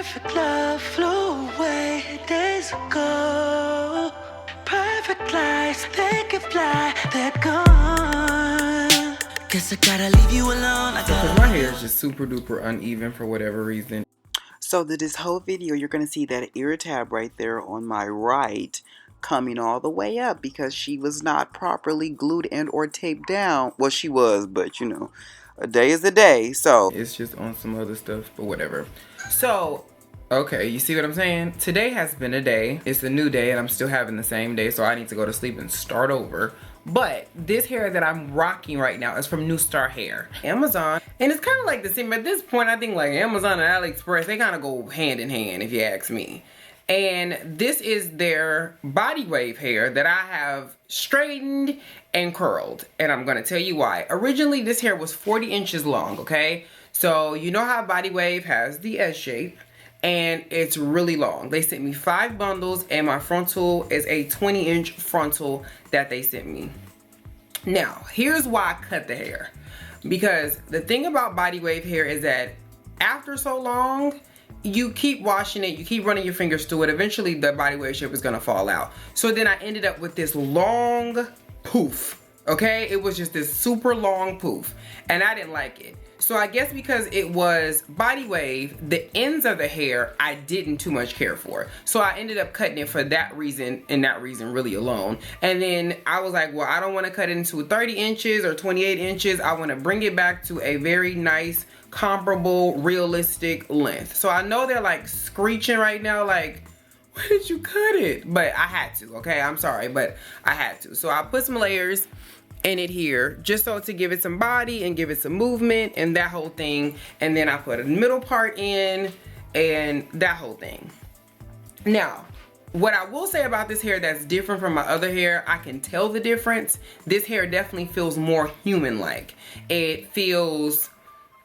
Perfect love flew away days ago. Perfect lies, they can fly, they're gone. Guess I gotta leave you alone. Because my hair is just super duper uneven for whatever reason. So this whole video, you're going to see that ear tab right there on my right coming all the way up because she was not properly glued and or taped down. Well, she was, but you know, a day is a day. So It's just on some other stuff, but whatever. So, okay, you see what I'm saying? Today has been a day. It's a new day and I'm still having the same day, so I need to go to sleep and start over. But this hair that I'm rocking right now is from New Star Hair, Amazon. And it's kind of like the same. At this point, I think like Amazon and AliExpress, they kind of go hand in hand if you ask me. And this is their body wave hair that I have straightened and curled. And I'm going to tell you why. Originally, this hair was 40 inches long, okay? So you know how body wave has the S shape and it's really long. They sent me 5 bundles and my frontal is a 20-inch frontal that they sent me. Now, here's why I cut the hair. Because the thing about body wave hair is that after so long, you keep washing it, you keep running your fingers through it, eventually the body wave shape is gonna fall out. So then I ended up with this long poof, okay? It was just this super long poof, and I didn't like it. So I guess because it was body wave, the ends of the hair I didn't too much care for. So I ended up cutting it for that reason and that reason really alone. And then I was like, well, I don't want to cut it into 30 inches or 28 inches. I want to bring it back to a very nice, comparable, realistic length. So I know they're like screeching right now, like, why did you cut it? But I had to, okay? I'm sorry, but I had to. So I put some layers in it here just so to give it some body and give it some movement and that whole thing. And then I put a middle part in and that whole thing. Now, what I will say about this hair that's different from my other hair, I can tell the difference. This hair definitely feels more human-like. It feels,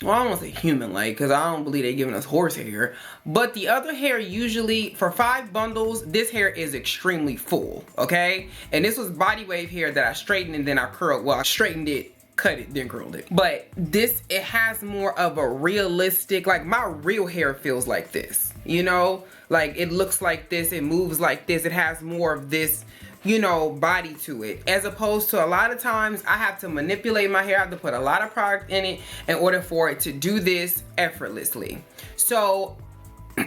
well, I don't want to say human-like because I don't believe they're giving us horse hair. But the other hair usually, for 5 bundles, this hair is extremely full, okay? And this was body wave hair that I straightened and then I curled. Well, I straightened it, cut it, then curled it. But this, it has more of a realistic, like my real hair feels like this, you know? Like it looks like this, it moves like this, it has more of this, you know, body to it, as opposed to a lot of times I have to manipulate my hair. I have to put a lot of product in it in order for it to do this effortlessly. So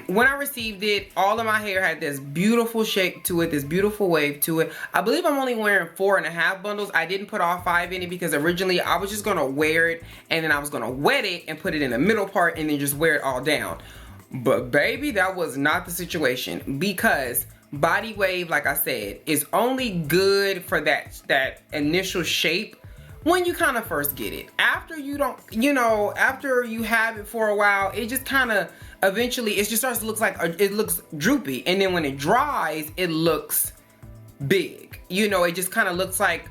when I received it, all of my hair had this beautiful shape to it, this beautiful wave to it. I believe I'm only wearing 4.5 bundles. I didn't put all 5 in it because originally I was just gonna wear it and then I was gonna wet it and put it in the middle part and then just wear it all down. But baby, that was not the situation, because body wave, like I said, is only good for that initial shape when you kind of first get it. After you don't, you know, after you have it for a while, it just kind of eventually it just starts to look like it looks droopy, and then when it dries, it looks big. You know, it just kind of looks like,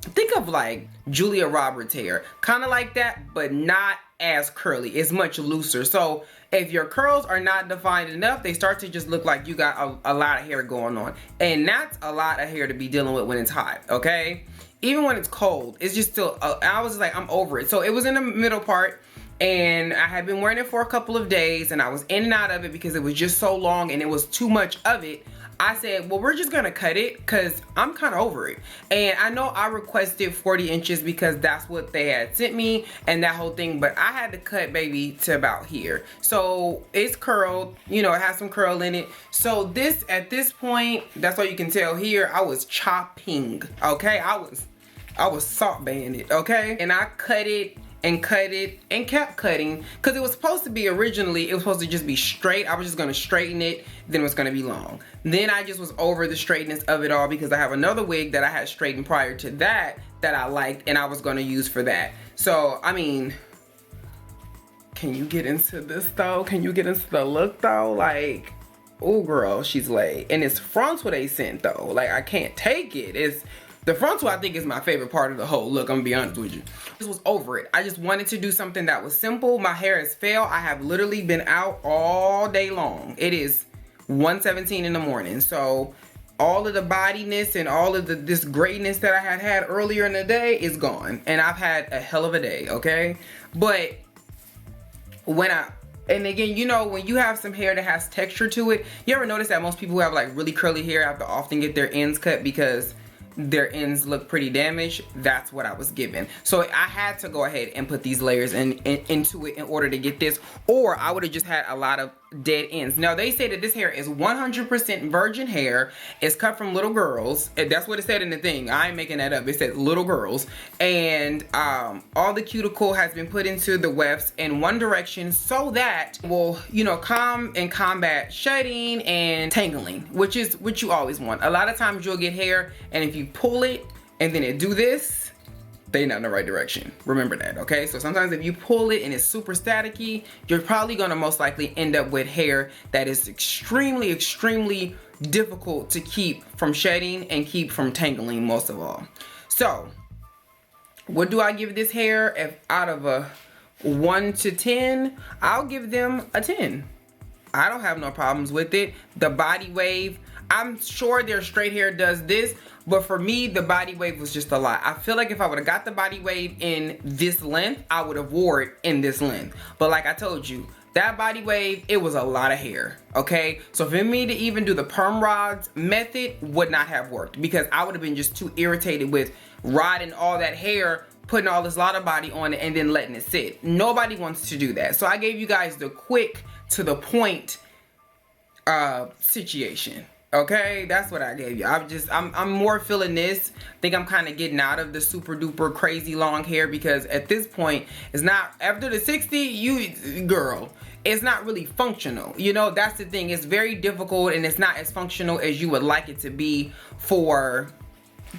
think of like Julia Roberts hair, kind of like that, but not as curly. It's much looser. So if your curls are not defined enough, they start to just look like you got a lot of hair going on, and that's a lot of hair to be dealing with when it's hot, okay? Even when it's cold, it's just still, I was like, I'm over it. So it was in the middle part, and I had been wearing it for a couple of days, and I was in and out of it because it was just so long and it was too much of it. I said, well, we're just gonna cut it because I'm kind of over it. And I know I requested 40 inches because that's what they had sent me and that whole thing, but I had to cut, baby, to about here. So it's curled, you know, it has some curl in it. So this, at this point, that's all you can tell here, I was chopping, okay? I was salt banded, okay? And I cut it and kept cutting because it was supposed to be originally, it was supposed to just be straight. I was just gonna straighten it, then it was gonna be long. Then I just was over the straightness of it all because I have another wig that I had straightened prior to that I liked and I was gonna use for that. So, I mean, can you get into this though? Can you get into the look though? Like, oh girl, she's laid. And it's frontal they sent though. Like, I can't take it. It's, the frontal I think is my favorite part of the whole look, I'm gonna be honest with you. I just was over it. I just wanted to do something that was simple. My hair has failed. I have literally been out all day long. It is 1:17 in the morning. So all of the bodiness and all of this greatness that I had earlier in the day is gone. And I've had a hell of a day, okay? But when I And again, you know, when you have some hair that has texture to it, you ever notice that most people who have like really curly hair have to often get their ends cut because their ends look pretty damaged? That's what I was given. So I had to go ahead and put these layers into it in order to get this, or I would have just had a lot of dead ends. Now they say that this hair is 100% virgin hair. It's cut from little girls. And that's what it said in the thing. I ain't making that up. It said little girls. And all the cuticle has been put into the wefts in one direction so that will, you know, calm and combat shedding and tangling, which is what you always want. A lot of times you'll get hair, and if you pull it and then it do this, they not in the right direction. Remember that, okay? So sometimes if you pull it and it's super staticky, you're probably gonna most likely end up with hair that is extremely, extremely difficult to keep from shedding and keep from tangling most of all. So, what do I give this hair? If out of a 1 to 10, I'll give them a 10. I don't have no problems with it. The body wave, I'm sure their straight hair does this, but for me, the body wave was just a lot. I feel like if I would have got the body wave in this length, I would have wore it in this length. But like I told you, that body wave, it was a lot of hair, okay? So for me to even do the perm rods method would not have worked, because I would have been just too irritated with rodding all that hair, putting all this lot of body on it, and then letting it sit. Nobody wants to do that. So I gave you guys the quick to the point situation. Okay, that's what I gave you. I'm more feeling this. I think I'm kind of getting out of the super duper crazy long hair, because at this point, it's not, after the 60, girl, it's not really functional. You know, that's the thing. It's very difficult, and it's not as functional as you would like it to be for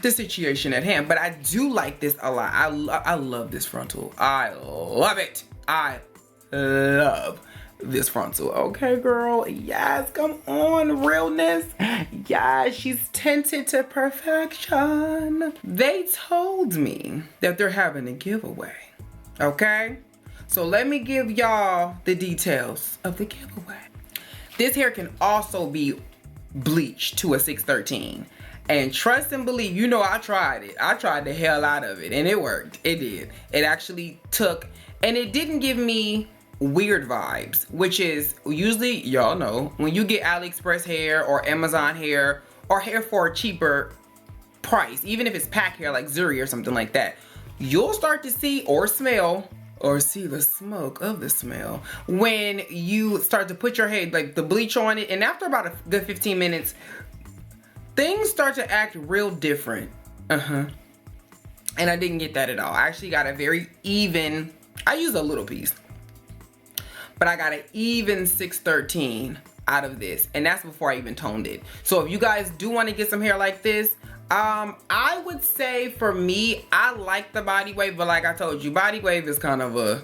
the situation at hand. But I do like this a lot. I love this frontal. I love it. I love this frontal. Okay, girl. Yes, come on, realness. Yes, she's tinted to perfection. They told me that they're having a giveaway. Okay, so let me give y'all the details of the giveaway. This hair can also be bleached to a 613. And trust and believe, you know, I tried it. I tried the hell out of it, and it worked. It did. It actually took, and it didn't give me weird vibes, which is usually, y'all know, when you get AliExpress hair or Amazon hair or hair for a cheaper price, even if it's pack hair like Zuri or something like that, you'll start to see or smell or see the smoke of the smell when you start to put your hair, like the bleach on it, and after about a good 15 minutes, things start to act real different. And I didn't get that at all. I actually got a very even, I used a little piece, but I got an even 613 out of this, and that's before I even toned it. So if you guys do want to get some hair like this, I would say for me, I like the body wave, but like I told you, body wave is kind of a,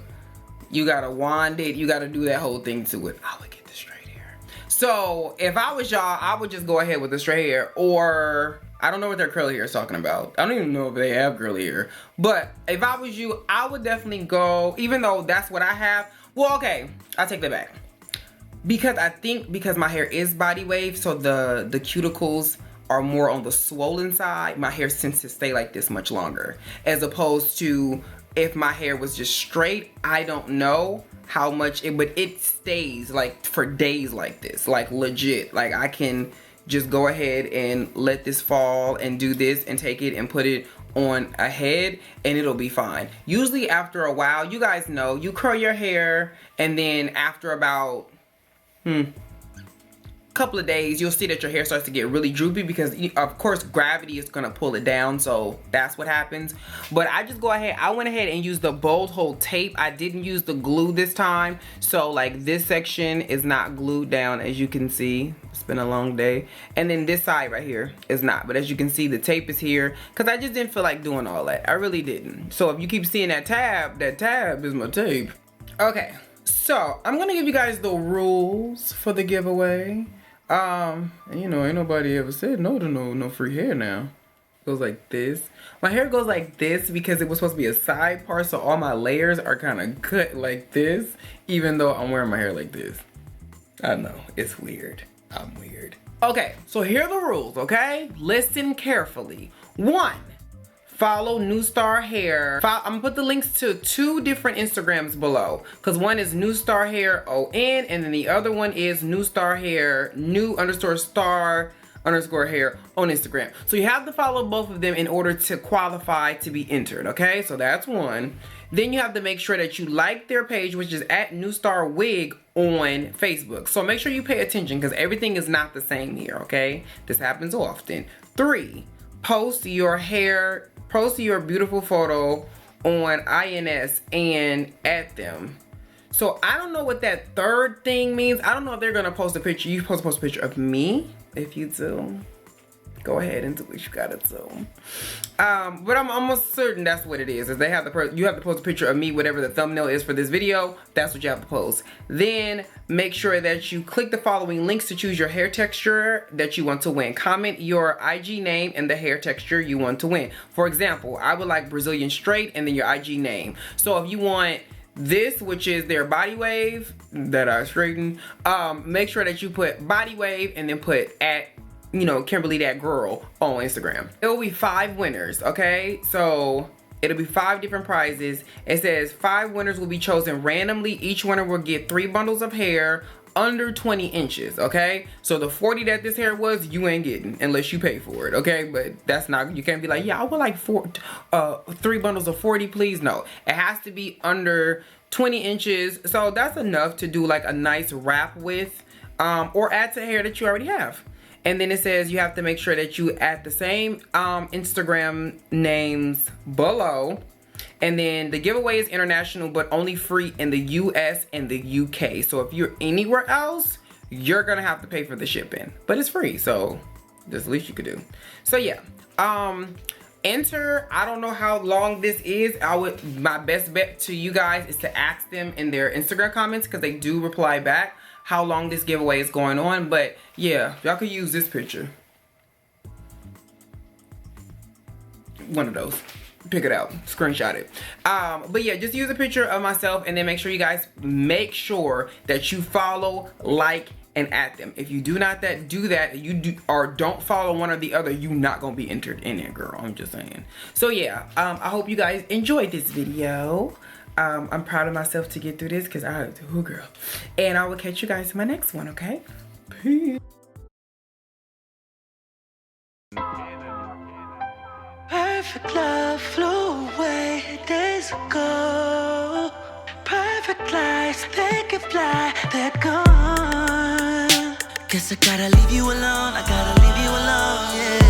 you gotta wand it, you gotta do that whole thing to it. I would get the straight hair. So if I was y'all, I would just go ahead with the straight hair, or I don't know what their curly hair is talking about. I don't even know if they have curly hair, but if I was you, I would definitely go, even though that's what I have. Well, okay, I'll take that back. Because I think because my hair is body wave, so the cuticles are more on the swollen side, my hair tends to stay like this much longer. As opposed to if my hair was just straight, I don't know how much it, but it stays like for days like this, like legit. Like I can just go ahead and let this fall and do this and take it and put it on a head and it'll be fine. Usually after a while, you guys know, you curl your hair and then after about couple of days, you'll see that your hair starts to get really droopy because of course gravity is gonna pull it down, so that's what happens. But I just I went ahead and used the bold hold tape. I didn't use the glue this time, so like this section is not glued down, as you can see. It's been a long day, and then this side right here is not, but as you can see, the tape is here because I just didn't feel like doing all that. I really didn't. So if you keep seeing that tab is my tape. Okay, so I'm gonna give you guys the rules for the giveaway. And you know, ain't nobody ever said no to no free hair now. It goes like this. My hair goes like this because it was supposed to be a side part, so all my layers are kind of cut like this, even though I'm wearing my hair like this. I know, it's weird. I'm weird. Okay, so here are the rules, okay? Listen carefully. 1, follow New Star Hair. I'm gonna put the links to 2 different Instagrams below, because one is New Star Hair ON, and then the other one is New Star Hair new_star_hair on Instagram. So you have to follow both of them in order to qualify to be entered, okay? So that's one. Then you have to make sure that you like their page, which is at New Star Wig on Facebook. So make sure you pay attention, because everything is not the same here, okay? This happens often. 3, post your beautiful photo on INS and at them. So I don't know what that 3rd thing means. I don't know if they're gonna post a picture. You're supposed to post a picture of me. If you do, go ahead and do what you gotta do. But I'm almost certain that's what it is. Is they have you have to post a picture of me, whatever the thumbnail is for this video. That's what you have to post. Then make sure that you click the following links to choose your hair texture that you want to win. Comment your IG name and the hair texture you want to win. For example, I would like Brazilian straight and then your IG name. So if you want this, which is their body wave that I straighten, make sure that you put body wave and then put at, you know, Kimberly that girl on Instagram. It will be 5 winners, okay? So it'll be 5 different prizes. It says 5 winners will be chosen randomly. Each winner will get 3 bundles of hair under 20 inches, okay? So the 40 that this hair was, you ain't getting unless you pay for it, okay? But that's not, you can't be like, yeah, I would like 3 bundles of 40, please. No, it has to be under 20 inches. So that's enough to do like a nice wrap with, or add to hair that you already have. And then it says you have to make sure that you add the same Instagram names below. And then the giveaway is international, but only free in the US and the UK. So if you're anywhere else, you're gonna have to pay for the shipping, but it's free. So that's the least you could do. So yeah, enter. I don't know how long this is. My best bet to you guys is to ask them in their Instagram comments, because they do reply back how long this giveaway is going on. But yeah, y'all could use this picture. One of those. Pick it out, screenshot it. But yeah, just use a picture of myself, and then make sure you guys that you follow, like, and at them. If you do not do that, or don't follow one or the other, you're not gonna be entered in there, girl. I'm just saying. So yeah, I hope you guys enjoyed this video. I'm proud of myself to get through this, because girl. And I will catch you guys in my next one, okay? Peace. Perfect love flew away days ago. Perfect lies, they can fly, they're gone. Guess I gotta leave you alone, I gotta leave you alone, yeah.